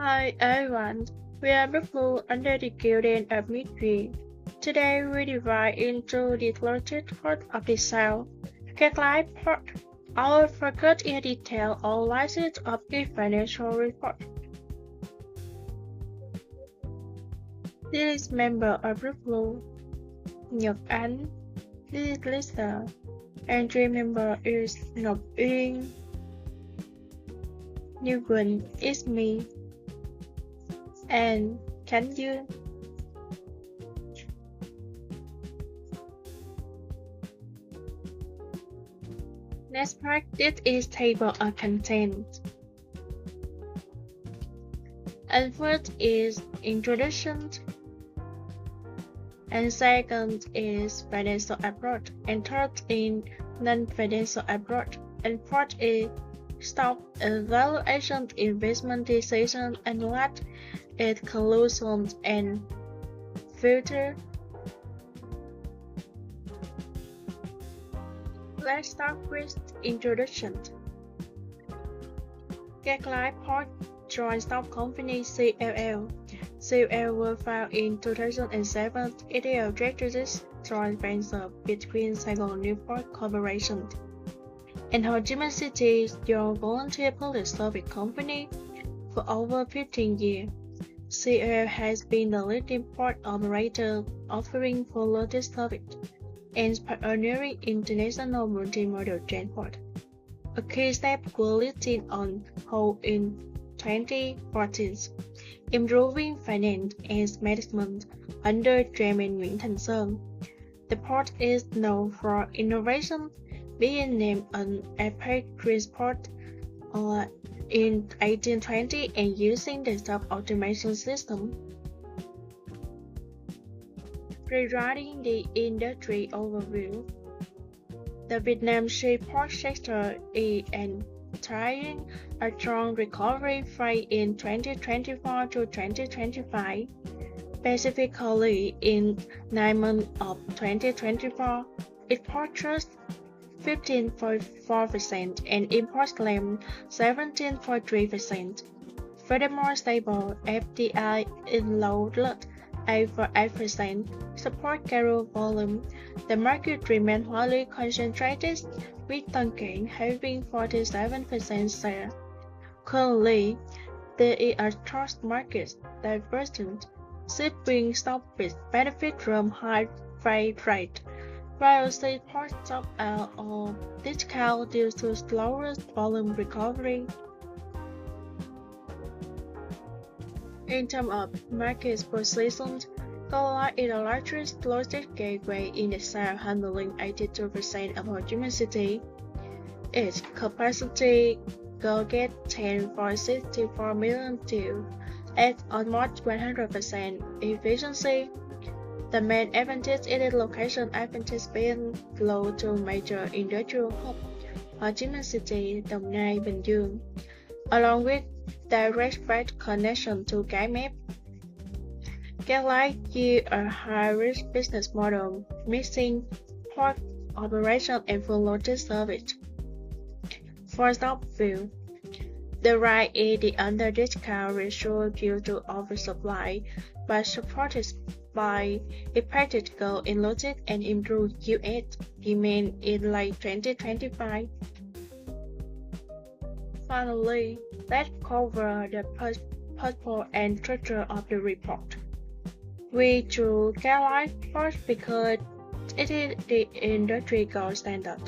Hi everyone, we are Blue under the Gildan of Midway. Today we dive into the largest part of the cell, Catlike part. I will focus in detail on analysis of the financial report. This is member of Blue, Nhật, this is Lisa, and three member is Ngọc, Uyên, Quỳnh is me, and Khánh Dương. Next part, this is table of contents. And first is introduction. And second is financial approach. And third is non-financial approach. And fourth is stock evaluation, investment decision, and last is conclusions and filter. Let's start with introduction. Catlike Port joint stock company CLL. CLL was founded in 2007. It is a strategic joint venture between Saigon Newport Corporation and Ho Chi Minh City Young Volunteer Police Service Company for over 15 years. CLL has been the leading port operator offering full logistics service and pioneering international multimodal transport. A key step was listed on hold in 2014, improving finance and management under Chairman Nguyễn. The port is known for innovation, being named an Apex Transport in 1820 and using the sub-automation system. Regarding the industry overview, the Vietnam shipport sector is entering a strong recovery phase in 2024 to 2025. Specifically, in 9 months of 2024, it purchased 15.4% and import claimed 17.3%. Furthermore, stable FDI in low 8% support cargo volume. The market remains highly concentrated, with Tonkin having 47% share. Currently, there is a trust market divergence. Shipping stocks benefit from high freight rate, while seaports stop out or discount due to slower volume recovery. In terms of market position, Catlike is the largest logistics gateway in the South, handling 82% of Ho Chi Minh City. Its capacity goes get 10.64 million TEU at almost 100% efficiency. The main advantage is its location advantage being close to major industrial hubs, Ho Chi Minh City, Đồng Nai, Bình Dương, along with direct freight connection to Cái Mép. Catlike uses a high-risk business model, mixing port operation and full logistics service. For stock view, the right is the under-discount ratio due to oversupply, but supported by expected growth in logistics and improved U.S. demand in late 2025. Finally, let's cover the purpose and structure of the report. We choose Catlike first because it is the industry gold standard,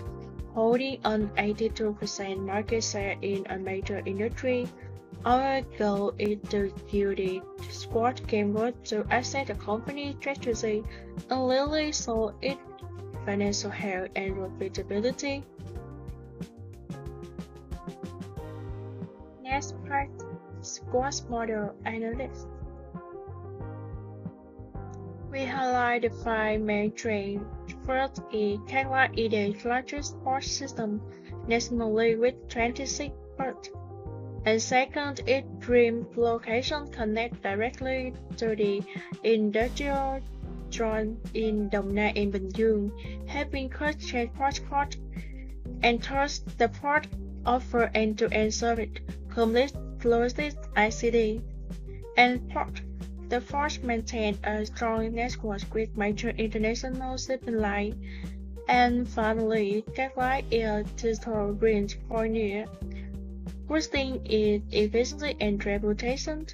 holding an 82% market share in a major industry. Our goal is to use the SWOT framework to assess the company's strategy and really show its financial health and profitability. Next part, SWOT model analysis. We highlight the 5 main trends. First is Catlike is the largest port system nationally with 26 ports. And second is Dream location connect directly to the industrial zone in Đồng Nai and Bình Dương, helping cut transport costs. And third, the port offer end-to-end service, complete logistics ICT. And fourth, the force maintained a strong network with major international shipping lines. And finally, Kaklai is a digital range pioneer, boosting its efficiency and reputation.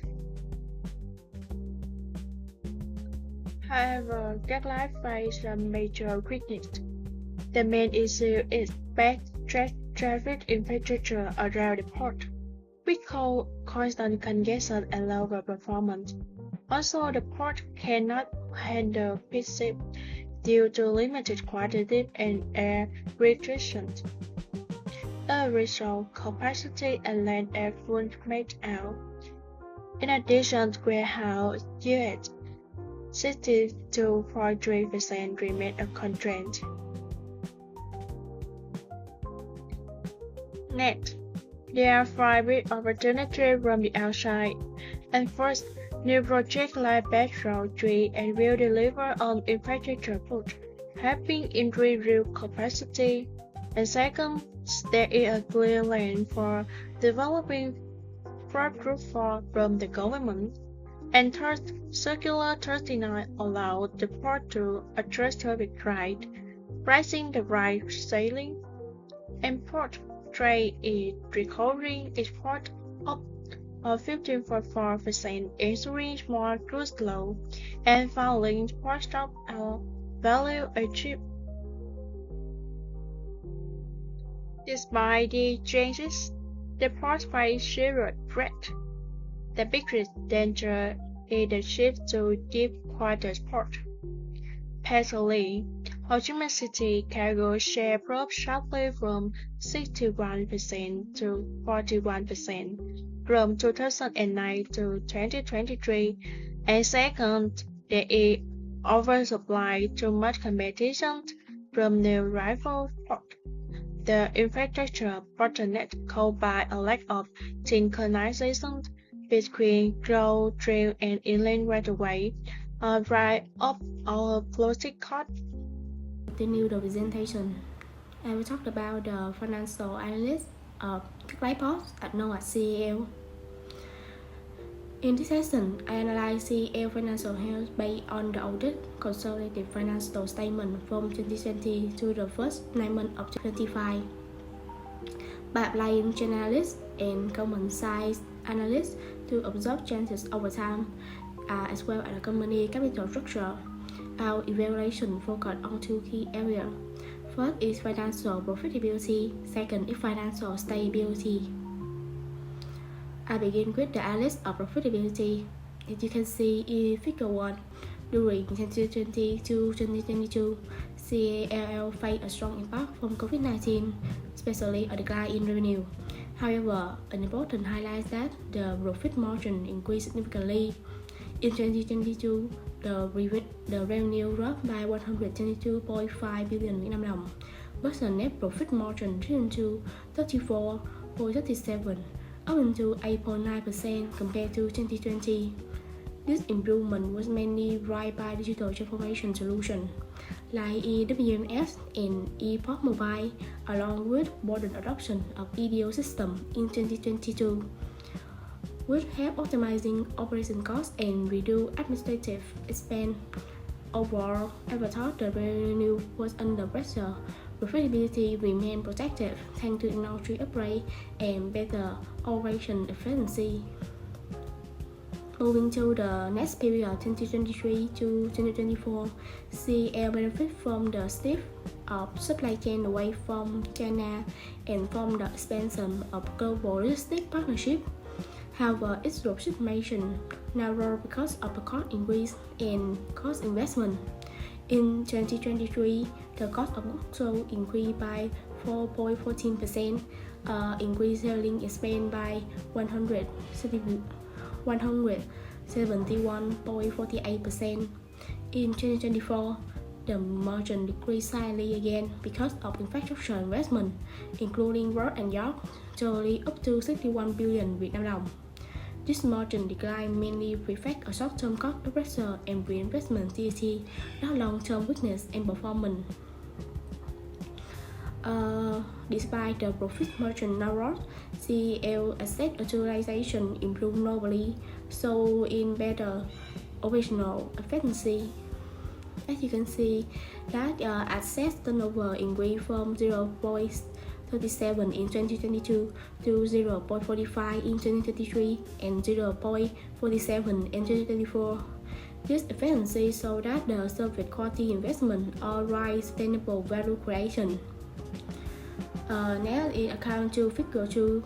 However, Kaklai faces a major weakness. The main issue is bad traffic infrastructure around the port, which cause constant congestion and lower performance. Also, the port cannot handle peak ships due to limited quantity and air restrictions. A result, capacity and land are fully made out. In addition, warehouse UTH 62.3% remain a constraint. Next, there are 5 big opportunities from the outside. And first, new projects like Metro 3 and will deliver on infrastructure push, helping increase rail capacity. And second, there is a clear lane for developing fraud group from the government. And third, Circular 39 allowed the port to address traffic right, raising the right sailing. And port trade is recovering its port up 15.4%, ensuring more cruise flow, and finally, port stop our value achieved. Despite the changes, the port face serious threat. The biggest danger is the shift to deep water port. Presently, Ho Chi Minh City cargo share dropped sharply from 61% to 41% from 2009 to 2023, and second, there is oversupply, too much competition from new rival ports. The infrastructure bottleneck caused by a lack of synchronization between road, rail, and inland waterway drive up our floating costs. Continue the presentation. I will talk about the financial analysis of Kaklai Port, known as CLL. In this session, I analyze CLL financial health based on the audit consolidated financial statement from 2020 to the first 9 months of 2025. By applying generalist and common size analysis to observe changes over time, as well as the company capital structure, our evaluation focused on 2 key areas. First is financial profitability, second is financial stability. I begin with the analysis of profitability. As you can see in figure 1, during 2020 to 2022, CLL faced a strong impact from COVID-19, especially a decline in revenue. However, an important highlight is that the profit margin increased significantly. In 2022, the revenue dropped by 122.5 billion Việt Nam đồng, but the net profit margin risen to 34.37%, up into 8.9% compared to 2020. This improvement was mainly driven by digital transformation solutions like EWMS and ePort Mobile, along with broader adoption of EDO system in 2022, which help optimizing operation costs and reduce administrative expense. Overall, even though the revenue was under pressure, profitability remained protected thanks to technology upgrade and better operation efficiency. Moving to the next period, 2023 to 2024, CL benefit from the shift of supply chain away from China and from the expansion of global logistics partnership. However, its profit margin narrowed because of the cost increase and cost investment. In 2023, the cost of goods sold increased by 4.14%, increased selling expense by 171.48%. In 2024, the margin decreased slightly again because of infrastructure investment, including road and yard, totaling up to 61 billion Việt Nam đồng. This margin decline mainly reflects a short-term cost pressure and reinvestment activity, not long-term weakness and performance. Despite the profit margin narrowed, CLL asset utilization improved notably, so in better operational efficiency. As you can see, that asset turnover increased from 0.37 in 2022 to 0.45 in 2023 and 0.47 in 2024. This efficiency shows that the service quality investment or right sustainable value creation. Now in account to figure 2,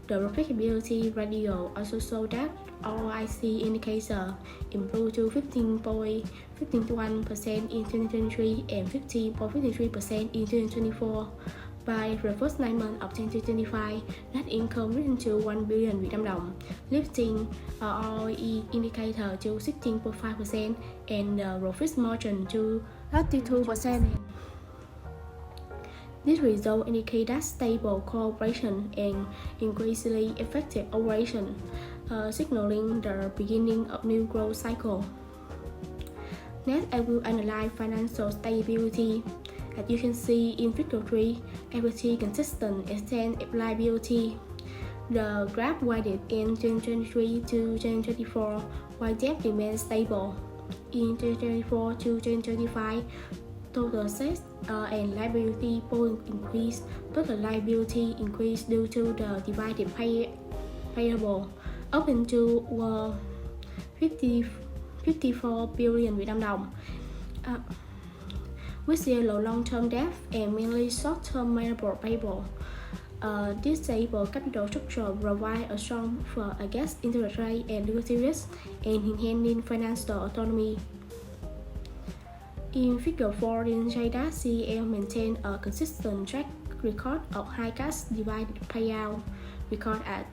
the profitability ratio also shows that IEC indicator improved to 15.51% in 2023 and 15.53% in 2024. By the first 9 months of 2025, net income risen to 1 billion Việt Nam đồng, lifting ROE indicator to 16.5% and the profit margin to 32%. This result indicates that stable cooperation and increasingly effective operation, signaling the beginning of new growth cycle. Next, I will analyze financial stability. As you can see in figure 3, equity consistent extend liability. The graph widened in 2023 to 2024, while debt remains stable. In 2024 to 2025, total assets and liability both increased. Total liability increased due to the divided payable, up into 54 billion Việt Nam đồng. With zero long-term debt and mainly short-term payable. This stable capital structure provides a strong buffer against interest rate and liquidity risk and enhancing financial autonomy. In figure 4, demonstrates that CLL maintains a consistent track record of high cash divided payout, record at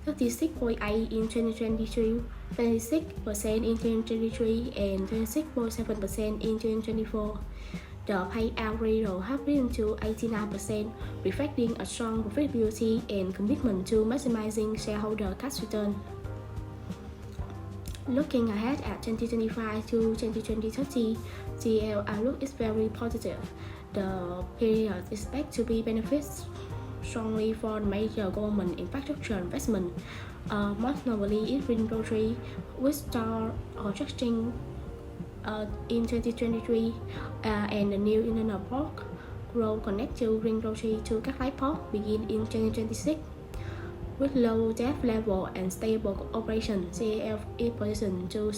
36.8 in 2022, 26% in 2023, and 26.7% in 2024. The payout ratio has risen to 89%, reflecting a strong profitability and commitment to maximizing shareholder cash return. Looking ahead at 2025 to 2030, CLL outlook is very positive. The period is expected to be benefits strongly for major government infrastructure investment, most notably in Ring Road 3, which start construction in 2023, and the new internal port road connect to Ring Road 3 to các lái port begin in 2026. With low debt level and stable operation, CLL is positioned to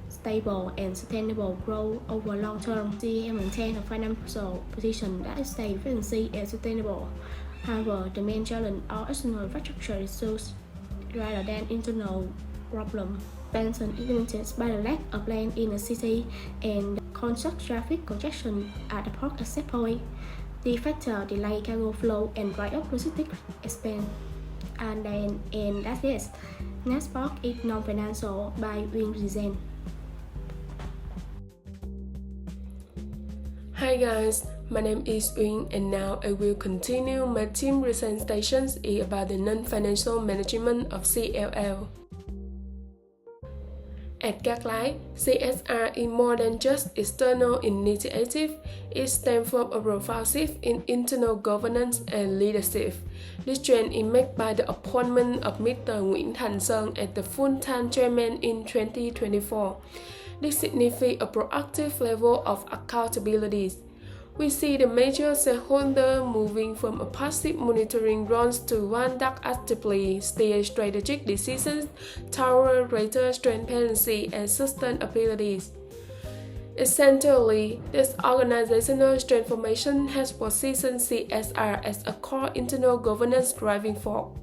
stable and sustainable growth over long term. CLL maintains a financial position that is safe, efficiency, and sustainable. However, the main challenge are external infrastructure issues rather than internal problem. Expansion is limited by the lack of land in the city and constant traffic congestion at the port access point. The factor delay cargo flow and dry up logistics expense. And that's it. Next part is non-financial by Uyên present. Hi guys, my name is Uyên and now I will continue my team presentations about the non-financial management of CLL. At các lái, CSR is more than just external initiative. It stems from a profound shift in internal governance and leadership. This trend is made by the appointment of Mr. Nguyễn as the full-time chairman in 2024. This signifies a proactive level of accountability. We see the major shareholder moving from a passive monitoring role to one that actively steers strategic decisions toward greater transparency and sustainability. Essentially, this organizational transformation has positioned CSR as a core internal governance driving force.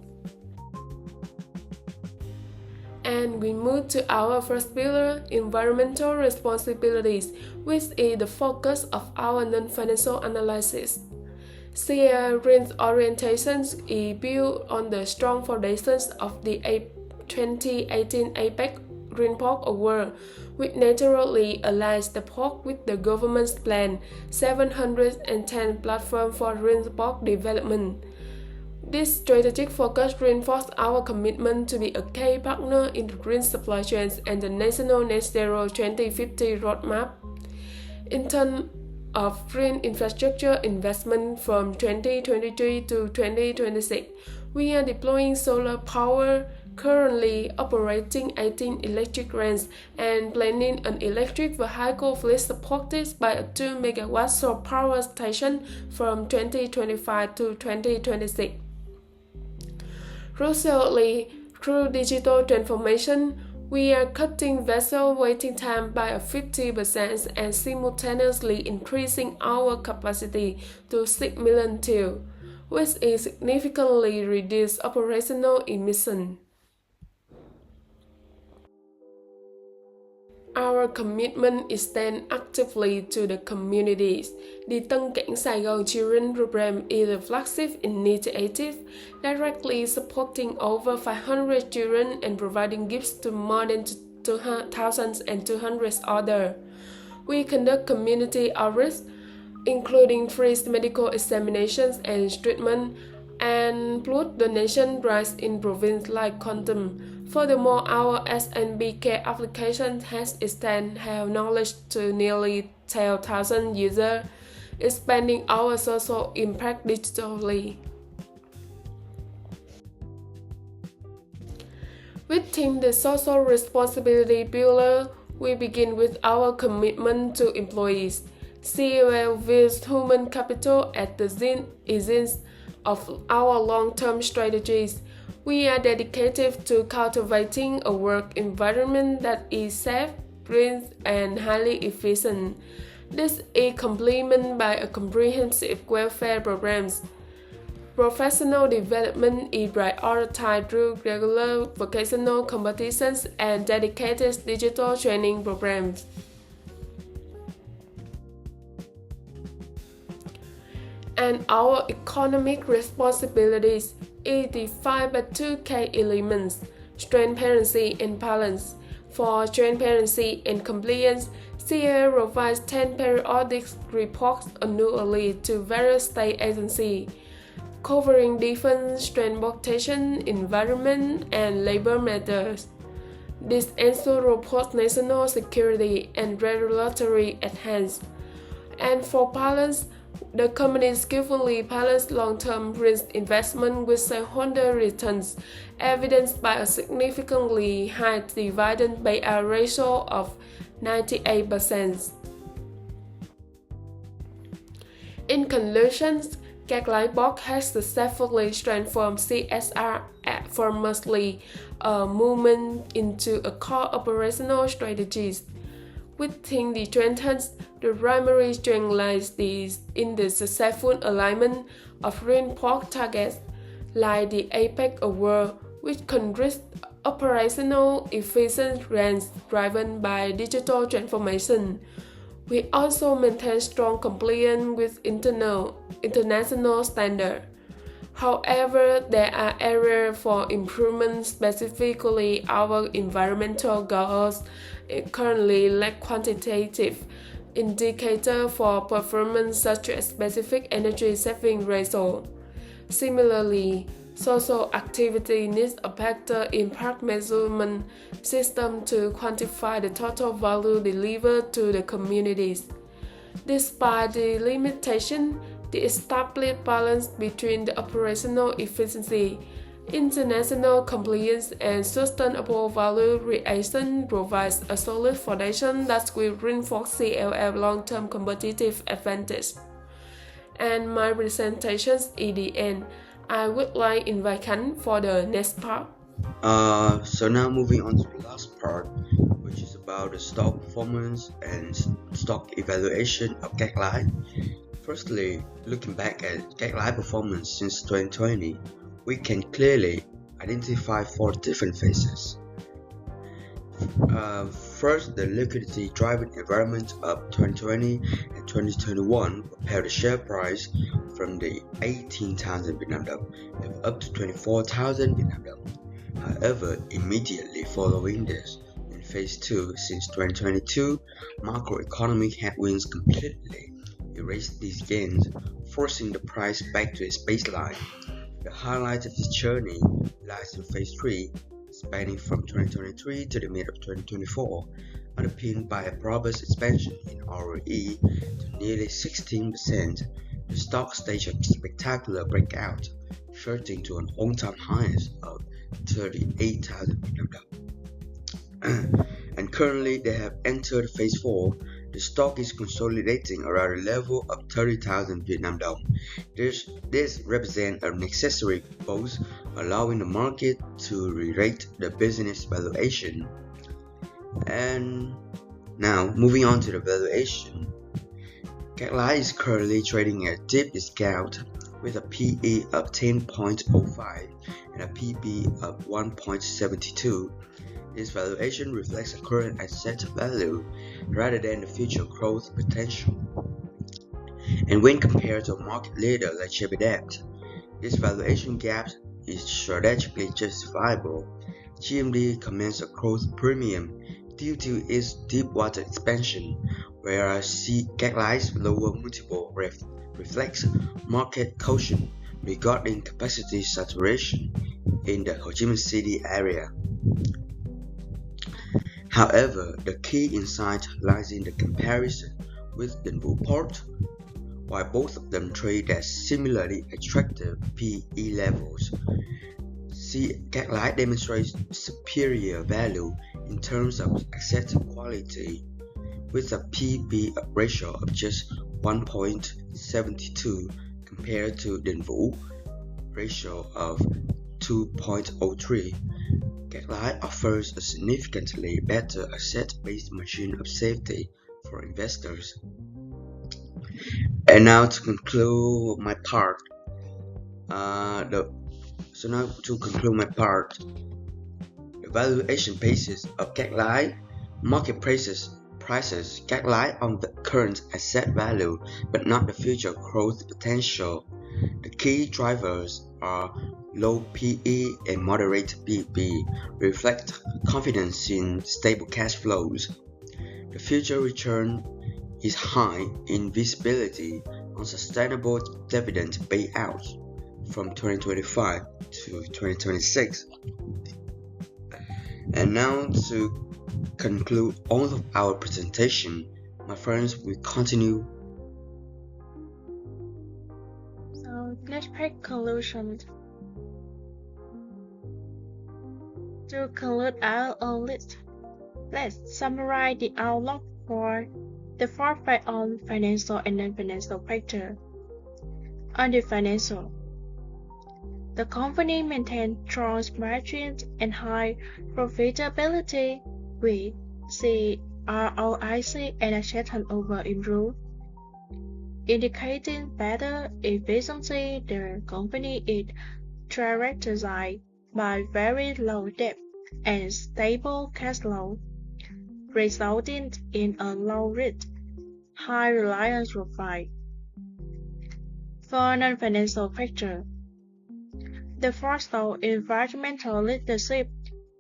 And we move to our first pillar, environmental responsibilities, which is the focus of our non-financial analysis. CLL Green orientation is built on the strong foundations of the 2018 APEC Green Port Award, which naturally aligns the port with the government's plan 710 platform for green port development. This strategic focus reinforces our commitment to be a key partner in the green supply chains and the National Net Zero 2050 roadmap. of green infrastructure investment from 2023 to 2026. We are deploying solar power, currently operating 18 electric ranges and planning an electric vehicle fleet supported by a 2 MW solar power station from 2025 to 2026. Crucially, through digital transformation, we are cutting vessel waiting time by 50% and simultaneously increasing our capacity to 6 million TEU, which is significantly reduced operational emissions. Our commitment extends actively to the communities. The Tân Cảng Sài Gòn Children Program is a flagship initiative, directly supporting over 500 children and providing gifts to more than 2,200 others. We conduct community outreach, including free medical examinations and treatment, and blood donation drives in provinces like Kon. Furthermore, our SNB care application has extended health knowledge to nearly 10,000 users, expanding our social impact digitally. Within the social responsibility pillar, we begin with our commitment to employees. CLL views human capital as the essence of our long-term strategies. We are dedicated to cultivating a work environment that is safe, green, and highly efficient. This is complemented by a comprehensive welfare programs. Professional development is prioritized through regular vocational competitions and dedicated digital training programs. And our economic responsibilities is defined by two key elements: transparency and balance. For transparency and compliance, CLL provides 10 periodic reports annually to various state agencies, covering defense, transportation, environment, and labor matters. This ensures robust national security and regulatory adherence. And for balance, the company skillfully balanced long-term risk investment with shareholder returns, evidenced by a significantly high dividend payout ratio of 98%. In conclusion, Các Lái Board has successfully transformed CSR formally movement into a core operational strategy. Within the trends, the primary strength lies in the successful alignment of reinforced targets, like the APEC Award, which consists operational efficiency driven by digital transformation. We also maintain strong compliance with international standards. However, there are areas for improvement, specifically our environmental goals currently lack quantitative indicators for performance such as specific energy saving ratio. Similarly, social activity needs a better impact measurement system to quantify the total value delivered to the communities. Despite the limitation, the established balance between the operational efficiency, international compliance, and sustainable value creation provides a solid foundation that will reinforce CLL long-term competitive advantage. And my presentation is the end. I would like to invite Khánh for the next part. So now moving on to the last part, which is about the stock performance and stock evaluation of Các Lái. Firstly, looking back at Các Lái performance since 2020, we can clearly identify 4 different phases. First, the liquidity-driven environment of 2020 and 2021 propelled the share price from the 18,000 Vietnam dong up to 24,000 Vietnam dong. However, immediately following this, in phase 2 since 2022, macroeconomic headwinds completely erased these gains, forcing the price back to its baseline. The highlight of this journey lies in phase 3, spanning from 2023 to the mid of 2024, underpinned by a robust expansion in ROE to nearly 16%, the stock staged a spectacular breakout, surging to an all-time high of 38,000 and currently they have entered phase 4. The stock is consolidating around a level of 30,000 Vietnam dong. This represents a necessary boost, allowing the market to re-rate the business valuation. And now, moving on to the valuation. CLL is currently trading at a deep discount with a PE of 10.05 and a PB of 1.72. This valuation reflects a current asset value rather than the future growth potential. And when compared to a market leader like JPDAT, this valuation gap is strategically justifiable. GMD commands a growth premium due to its deep water expansion, whereas CLL's lower multiple reflects market caution regarding capacity saturation in the Ho Chi Minh City area. However, the key insight lies in the comparison with Đình Vũ Port. While both of them trade at similarly attractive PE levels, CLL demonstrates superior value in terms of asset quality, with a PB ratio of just 1.72 compared to Đình Vũ ratio of 2.03. CLL offers a significantly better asset-based margin of safety for investors. And now to conclude my part, the valuation basis of CLL market prices CLL on the current asset value, but not the future growth potential. The key drivers are low PE and moderate PB, reflect confidence in stable cash flows. The future return is high in visibility on sustainable dividend payouts from 2025 to 2026. And now to conclude all of our presentation, my friends, we continue. So let's make conclusions. To conclude our own list, let's summarize the outlook for the fourth phase on financial and non-financial factors. On the financial, the company maintained strong margins and high profitability with ROIC and asset turnover improved, indicating better efficiency. The company is characterized by very low debt and stable cash flow, resulting in a low risk, high reliance profile. For non-financial factors, the foster environmental leadership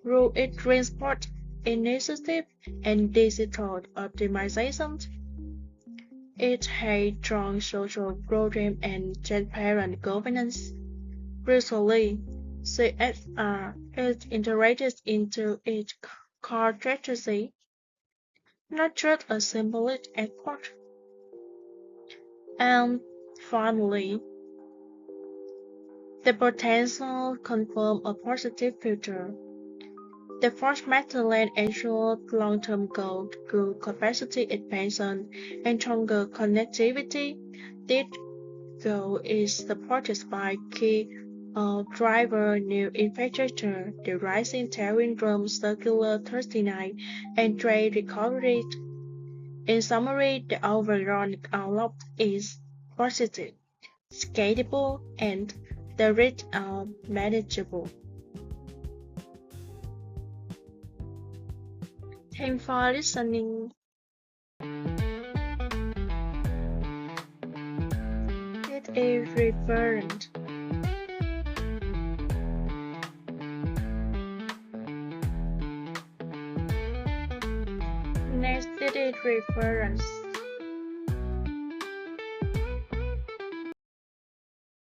through its transport initiative and digital optimization. It has strong social program and transparent governance. Recently, CSR is integrated into its core strategy, not just a symbolic effort. And finally, the potential confirm a positive future. The first master plan ensures long-term growth through capacity expansion and stronger connectivity. This goal is supported by key driver new infrastructure, the rising tailwind from Circular 39, and trade recovery. In summary, the overall outlook is positive, scalable, and the risks are manageable. Thanks for listening. It is referent. Next, it is reference.